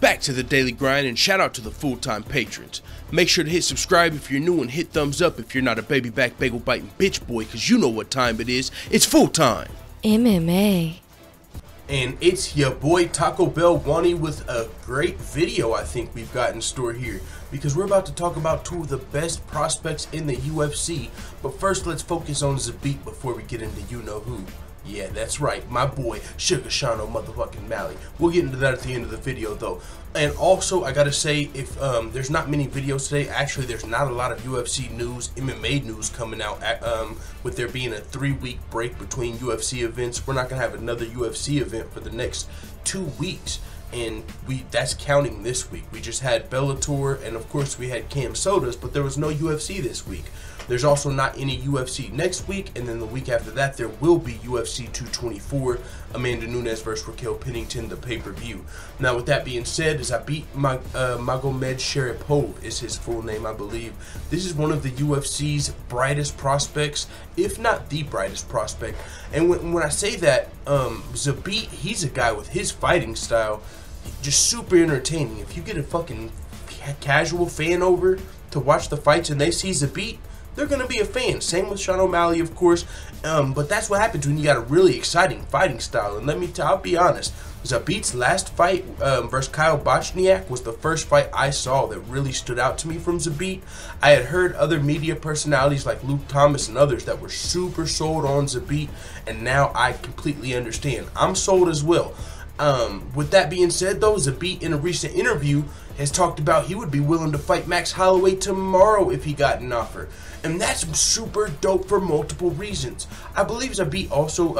Back to the daily grind, and shout out to the full-time patrons. Make sure to hit subscribe if you're new and hit thumbs up if you're not a baby back bagel biting bitch boy, cause you know what time it is. It's full time. MMA. And it's your boy Taco Bell Wani with a great video I think we've got in store here, because we're about to talk about two of the best prospects in the UFC. But first, let's focus on Zabit before we get into you-know-who. Yeah, that's right, my boy Sugar Shano motherfucking Malley. We'll get into that at the end of the video though. And also, I gotta say, if there's not many videos today, actually there's not a lot of UFC news, MMA news coming out, with there being a 3-week break between UFC events. We're not gonna have another UFC event for the next 2 weeks. And that's counting this week. We just had Bellator, and of course we had Cam Sodas, but there was no UFC this week. There's also not any UFC next week, and then the week after that there will be UFC 224, Amanda Nunes versus Raquel Pennington, the pay-per-view. Now with that being said, Zabit Magomedsharipov is his full name, I believe. This is one of the UFC's brightest prospects, if not the brightest prospect. And when I say that, Zabit, he's a guy with his fighting style, just super entertaining. If you get a fucking casual fan over to watch the fights and they see Zabit, they're going to be a fan. Same with Sean O'Malley, of course. But that's what happens when you got a really exciting fighting style. And I'll be honest, Zabit's last fight versus Kyle Bochniak was the first fight I saw that really stood out to me from Zabit. I had heard other media personalities like Luke Thomas and others that were super sold on Zabit, and now I completely understand. I'm sold as well. With that being said though, Zabit in a recent interview has talked about he would be willing to fight Max Holloway tomorrow if he got an offer. And that's super dope for multiple reasons. I believe Zabit also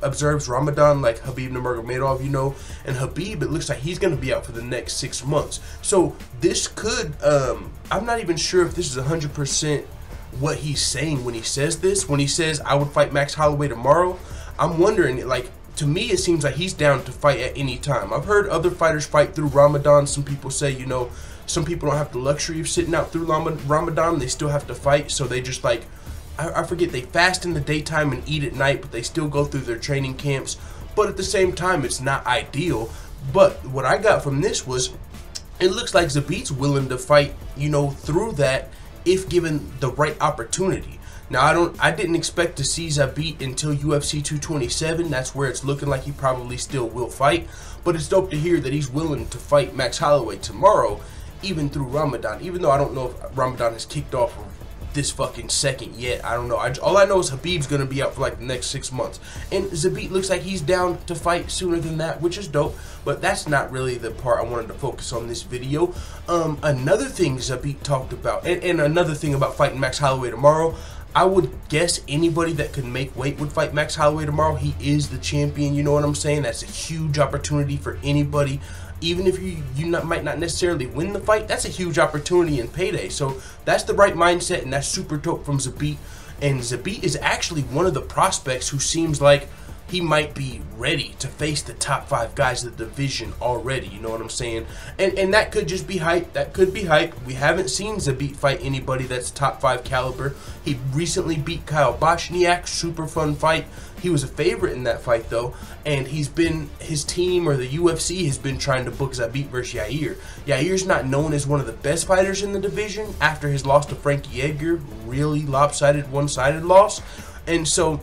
observes Ramadan like Khabib Nurmagomedov, you know, and Khabib, it looks like he's going to be out for the next 6 months. So this could, I'm not even sure if this is 100% what he's saying when he says this. When he says, I would fight Max Holloway tomorrow, I'm wondering, like, to me, it seems like he's down to fight at any time. I've heard other fighters fight through Ramadan. Some people say, you know, some people don't have the luxury of sitting out through Ramadan. They still have to fight, so they just, like, I forget, they fast in the daytime and eat at night, but they still go through their training camps. But at the same time, it's not ideal. But what I got from this was, it looks like Zabit's willing to fight, you know, through that if given the right opportunity. Now, I didn't expect to see Zabit until UFC 227. That's where it's looking like he probably still will fight. But it's dope to hear that he's willing to fight Max Holloway tomorrow, even through Ramadan. Even though I don't know if Ramadan has kicked off this fucking second yet. I don't know. All I know is Khabib's going to be out for like the next 6 months. And Zabit looks like he's down to fight sooner than that, which is dope. But that's not really the part I wanted to focus on this video. Another thing Zabit talked about, and another thing about fighting Max Holloway tomorrow, I would guess anybody that could make weight would fight Max Holloway tomorrow. He is the champion, you know what I'm saying? That's a huge opportunity for anybody. Even if you might not necessarily win the fight, that's a huge opportunity and payday. So that's the right mindset, and that's super dope from Zabit. And Zabit is actually one of the prospects who seems like he might be ready to face the top 5 guys of the division already, you know what I'm saying? And that could just be hype. That could be hype. We haven't seen Zabit fight anybody that's top 5 caliber. He recently beat Kyle Bochniak, super fun fight. He was a favorite in that fight though, and his team or the UFC has been trying to book Zabit versus Yair. Yair's not known as one of the best fighters in the division after his loss to Frankie Edgar, really lopsided, one-sided loss. And so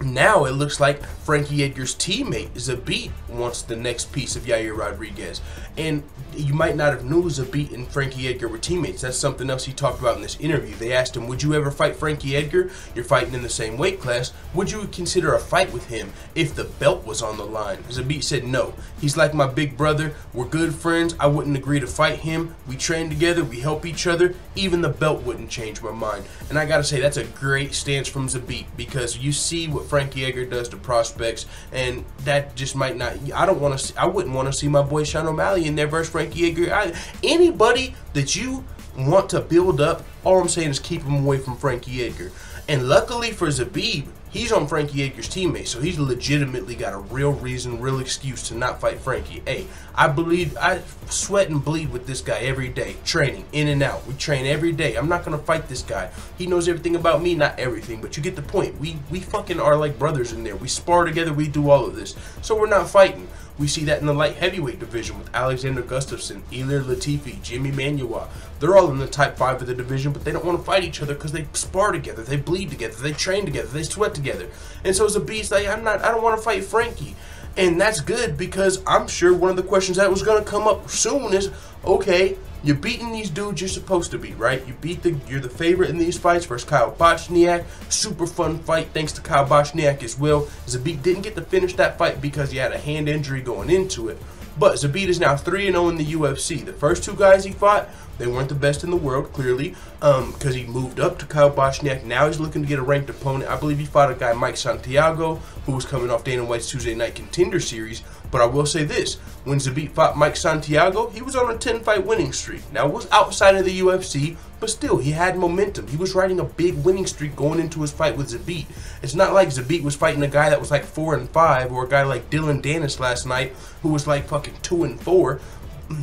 now it looks like Frankie Edgar's teammate Zabit wants the next piece of Yair Rodríguez. And you might not have known Zabit and Frankie Edgar were teammates. That's something else he talked about in this interview. They asked him, would you ever fight Frankie Edgar? You're fighting in the same weight class. Would you consider a fight with him if the belt was on the line? Zabit said no. He's like my big brother. We're good friends. I wouldn't agree to fight him. We train together. We help each other. Even the belt wouldn't change my mind. And I gotta say, that's a great stance from Zabit, because you see what Frankie Edgar does to prospects, and that just might not. I wouldn't want to see my boy Sean O'Malley in there versus Frankie Edgar. Anybody that you want to build up, all I'm saying is keep him away from Frankie Edgar. And luckily for Zabit, he's on Frankie Edgar's teammate, so he's legitimately got a real reason, real excuse to not fight Frankie. Hey, I sweat and bleed with this guy every day, training, in and out. We train every day. I'm not going to fight this guy. He knows everything about me, not everything, but you get the point. We fucking are like brothers in there. We spar together, we do all of this. So we're not fighting. We see that in the light heavyweight division with Alexander Gustafsson, Ilir Latifi, Jimmy Manuwa. They're all in the top 5 of the division, but they don't want to fight each other because they spar together, they bleed together, they train together, they sweat together. And so Zabit's like, I don't want to fight Frankie. And that's good, because I'm sure one of the questions that was going to come up soon is, okay, you're beating these dudes you're supposed to beat, right? You're the favorite in these fights versus Kyle Bochniak. Super fun fight thanks to Kyle Bochniak as well. Zabit didn't get to finish that fight because he had a hand injury going into it. But Zabit is now 3-0 in the UFC. The first 2 guys he fought, they weren't the best in the world, clearly, because he moved up to Kyle Bochniak. Now he's looking to get a ranked opponent. I believe he fought a guy, Mike Santiago, who was coming off Dana White's Tuesday Night Contender Series. But I will say this, when Zabit fought Mike Santiago, he was on a 10-fight winning streak. Now, it was outside of the UFC, but still, he had momentum. He was riding a big winning streak going into his fight with Zabit. It's not like Zabit was fighting a guy that was like 4-5, or a guy like Dylan Dennis last night, who was like fucking 2-4.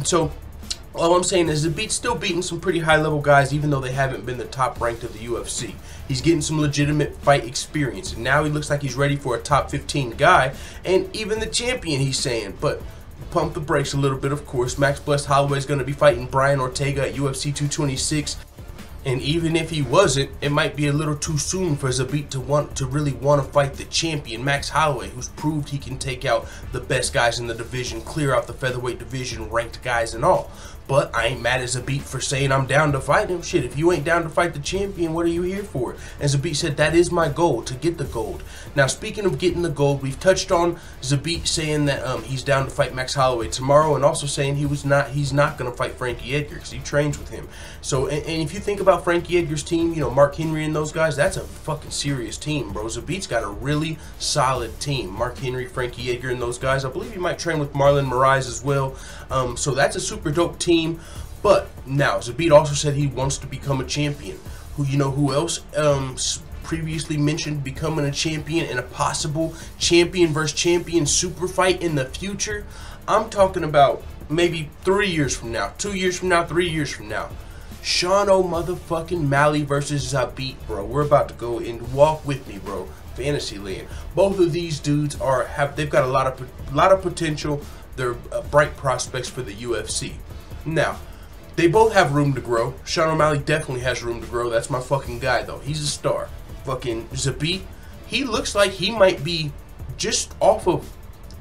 So, all I'm saying is Zabit's still beating some pretty high-level guys, even though they haven't been the top ranked of the UFC. He's getting some legitimate fight experience, and now he looks like he's ready for a top 15 guy, and even the champion, he's saying. But pump the brakes a little bit, of course. Max Blessed Holloway is going to be fighting Brian Ortega at UFC 226. And even if he wasn't, it might be a little too soon for Zabit to really want to fight the champion, Max Holloway, who's proved he can take out the best guys in the division, clear out the featherweight division, ranked guys and all. But I ain't mad at Zabit for saying I'm down to fight him. Shit, if you ain't down to fight the champion, what are you here for? And Zabit said that is my goal, to get the gold. Now, speaking of getting the gold, we've touched on Zabit saying that he's down to fight Max Holloway tomorrow, and also saying he's not going to fight Frankie Edgar because he trains with him. So, and if you think about Frankie Edgar's team, you know, Mark Henry and those guys, that's a fucking serious team, bro. Zabit's got a really solid team. Mark Henry, Frankie Edgar, and those guys. I believe he might train with Marlon Moraes as well. So that's a super dope team. But now Zabit also said he wants to become a champion. Who else previously mentioned becoming a champion and a possible champion versus champion super fight in the future? I'm talking about maybe 3 years from now, 2 years from now, 3 years from now. Sean motherfucking Malley versus Zabit, bro. We're about to go and walk with me, bro. Fantasyland. Both of these dudes they've got a lot of potential. They're bright prospects for the UFC. Now, they both have room to grow. Sean O'Malley definitely has room to grow. That's my fucking guy, though. He's a star. Fucking Zabit, he looks like he might be just off of,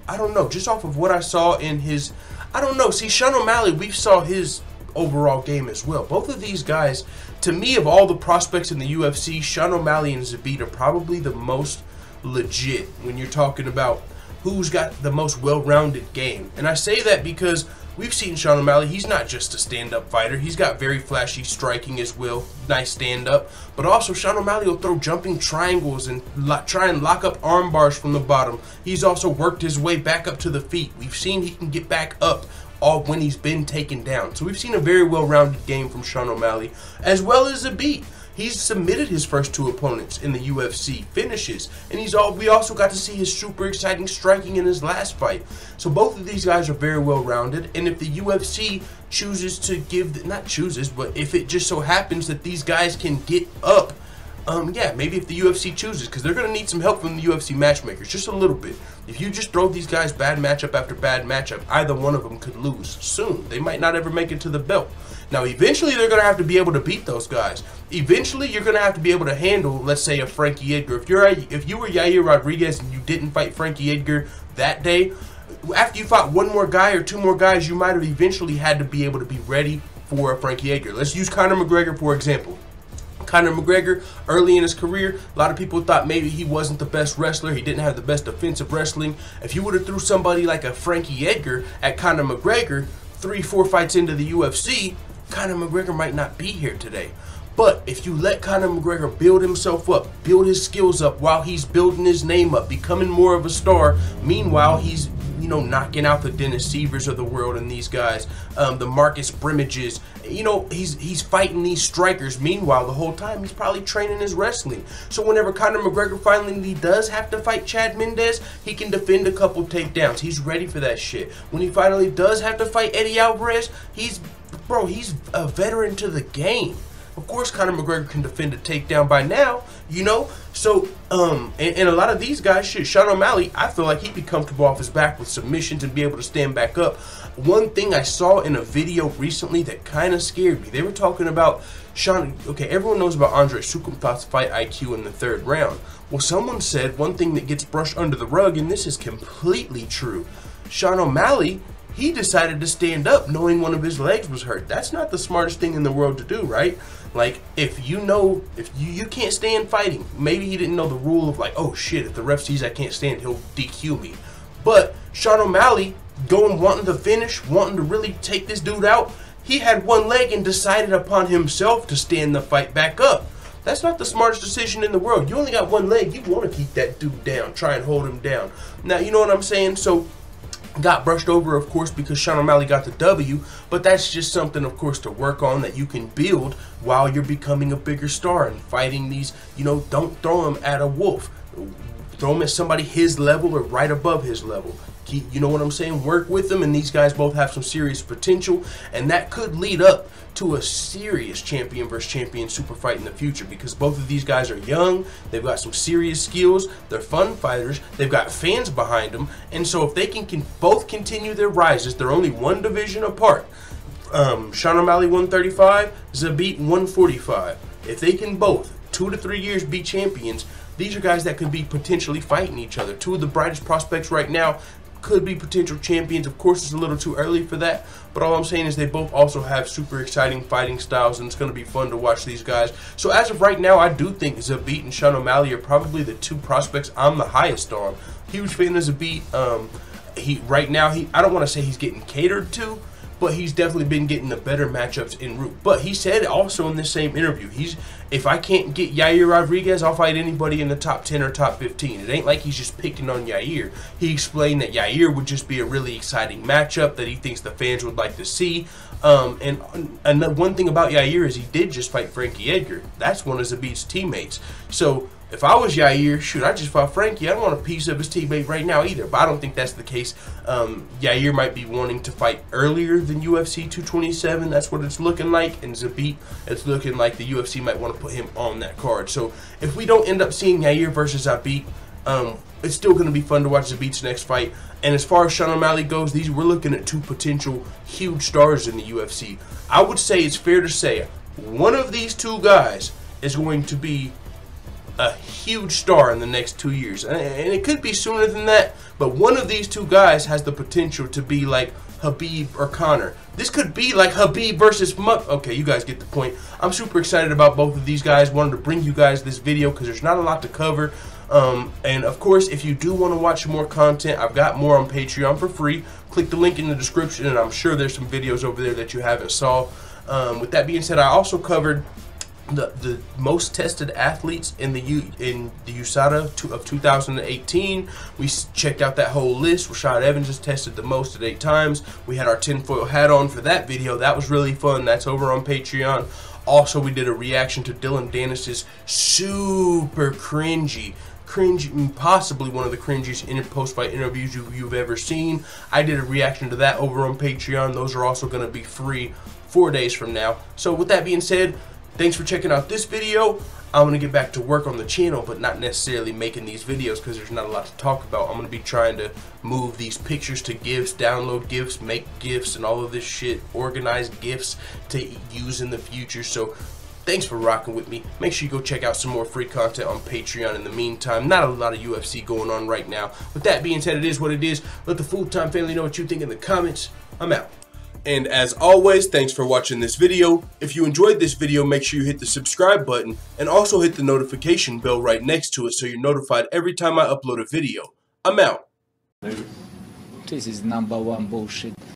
I don't know, just off of what I saw in his, I don't know. See, Sean O'Malley, we saw his overall game as well. Both of these guys, to me, of all the prospects in the UFC, Sean O'Malley and Zabit are probably the most legit when you're talking about who's got the most well-rounded game. And I say that because we've seen Sean O'Malley. He's not just a stand-up fighter. He's got very flashy striking as well. Nice stand-up. But also, Sean O'Malley will throw jumping triangles and try and lock up arm bars from the bottom. He's also worked his way back up to the feet. We've seen he can get back up all when he's been taken down. So we've seen a very well-rounded game from Sean O'Malley, as well as Zabit. He's submitted his first 2 opponents in the UFC finishes, and we also got to see his super exciting striking in his last fight. So both of these guys are very well rounded, and if the UFC chooses to but if it just so happens that these guys can get up, yeah, maybe if the UFC chooses, because they're going to need some help from the UFC matchmakers, just a little bit. If you just throw these guys bad matchup after bad matchup, either one of them could lose soon. They might not ever make it to the belt. Now, eventually, they're going to have to be able to beat those guys. Eventually, you're going to have to be able to handle, let's say, a Frankie Edgar. If you were Yair Rodríguez and you didn't fight Frankie Edgar that day, after you fought 1 more guy or 2 more guys, you might have eventually had to be able to be ready for a Frankie Edgar. Let's use Conor McGregor, for example. Conor McGregor, early in his career, a lot of people thought maybe he wasn't the best wrestler. He didn't have the best defensive wrestling. If you would have threw somebody like a Frankie Edgar at Conor McGregor 3-4 fights into the UFC, Conor McGregor might not be here today. But if you let Conor McGregor build himself up, build his skills up while he's building his name up, becoming more of a star, meanwhile he's, knocking out the Dennis Severs of the world and these guys, the Marcus Brimmages, he's fighting these strikers. Meanwhile, the whole time he's probably training his wrestling. So whenever Conor McGregor finally does have to fight Chad Mendes, he can defend a couple takedowns. He's ready for that shit. When he finally does have to fight Eddie Alvarez, he's a veteran to the game. Of course, Conor McGregor can defend a takedown by now, you know. So, and a lot of these guys, shit, Sean O'Malley, I feel like he'd be comfortable off his back with submissions and be able to stand back up. One thing I saw in a video recently that kind of scared me, they were talking about Sean. Okay, everyone knows about Andre Sukumtov's fight IQ in the 3rd round. Well, someone said one thing that gets brushed under the rug, and this is completely true. Sean O'Malley, he decided to stand up knowing one of his legs was hurt. That's not the smartest thing in the world to do, right? Like, if you know, if you can't stand fighting, maybe he didn't know the rule of like, oh shit, if the ref sees I can't stand, he'll DQ me. But Sean O'Malley, wanting to finish, wanting to really take this dude out, he had one leg and decided upon himself to stand the fight back up. That's not the smartest decision in the world. You only got one leg, you want to keep that dude down, try and hold him down. Now, you know what I'm saying? So, got brushed over, of course, because Sean O'Malley got the W, but that's just something, of course, to work on that you can build while you're becoming a bigger star and fighting these, you know, don't throw him at a wolf. Throw him at somebody his level or right above his level. You know what I'm saying? Work with them, and these guys both have some serious potential, and that could lead up to a serious champion versus champion super fight in the future, because both of these guys are young, they've got some serious skills, they're fun fighters, they've got fans behind them, and so if they can both continue their rises, they're only one division apart. Sean O'Malley 135, Zabit 145. If they can both 2 to 3 years be champions, these are guys that could be potentially fighting each other. 2 of the brightest prospects right now could be potential champions. Of course, it's a little too early for that, but all I'm saying is they both also have super exciting fighting styles, and it's going to be fun to watch these guys. So as of right now, I do think Zabit and Sean O'Malley are probably the 2 prospects I'm the highest on. Huge fan of Zabit. Right now, I don't want to say he's getting catered to, but he's definitely been getting the better matchups en route. But he said also in this same interview, if I can't get Yair Rodríguez, I'll fight anybody in the top 10 or top 15. It ain't like he's just picking on Yair. He explained that Yair would just be a really exciting matchup that he thinks the fans would like to see. And one thing about Yair is he did just fight Frankie Edgar. That's one of Zabit's teammates. So if I was Yair, shoot, I just fought Frankie. I don't want a piece of his teammate right now either, but I don't think that's the case. Yair might be wanting to fight earlier than UFC 227. That's what it's looking like. And Zabit, it's looking like the UFC might want to put him on that card. So if we don't end up seeing Yair versus Zabit, it's still going to be fun to watch Zabit's next fight. And as far as Sean O'Malley goes, we're looking at 2 potential huge stars in the UFC. I would say it's fair to say one of these 2 guys is going to be a huge star in the next 2 years, and it could be sooner than that, but one of these 2 guys has the potential to be like Habib or Conor. This could be like Habib versus Okay, you guys get the point. I'm super excited about both of these guys. Wanted to bring you guys this video because there's not a lot to cover. And of course, if you do want to watch more content, I've got more on Patreon for free. Click the link in the description, and I'm sure there's some videos over there that you haven't saw. With that being said, I also covered the most tested athletes in the USADA of 2018. We checked out that whole list. Rashad Evans is tested the most at 8 times. We had our tinfoil hat on for that video. That was really fun. That's over on Patreon. Also, we did a reaction to Dylan Dennis's super cringy, possibly one of the cringiest post-fight interviews you've ever seen. I did a reaction to that over on Patreon. Those are also going to be free 4 days from now. So with that being said, thanks for checking out this video. I'm going to get back to work on the channel, but not necessarily making these videos because there's not a lot to talk about. I'm going to be trying to move these pictures to GIFs, download GIFs, make GIFs, and all of this shit, organize GIFs to use in the future. So thanks for rocking with me. Make sure you go check out some more free content on Patreon in the meantime. Not a lot of UFC going on right now. With that being said, it is what it is. Let the full-time family know what you think in the comments. I'm out. And as always, thanks for watching this video. If you enjoyed this video, make sure you hit the subscribe button and also hit the notification bell right next to it so you're notified every time I upload a video. I'm out. This is #1 bullshit.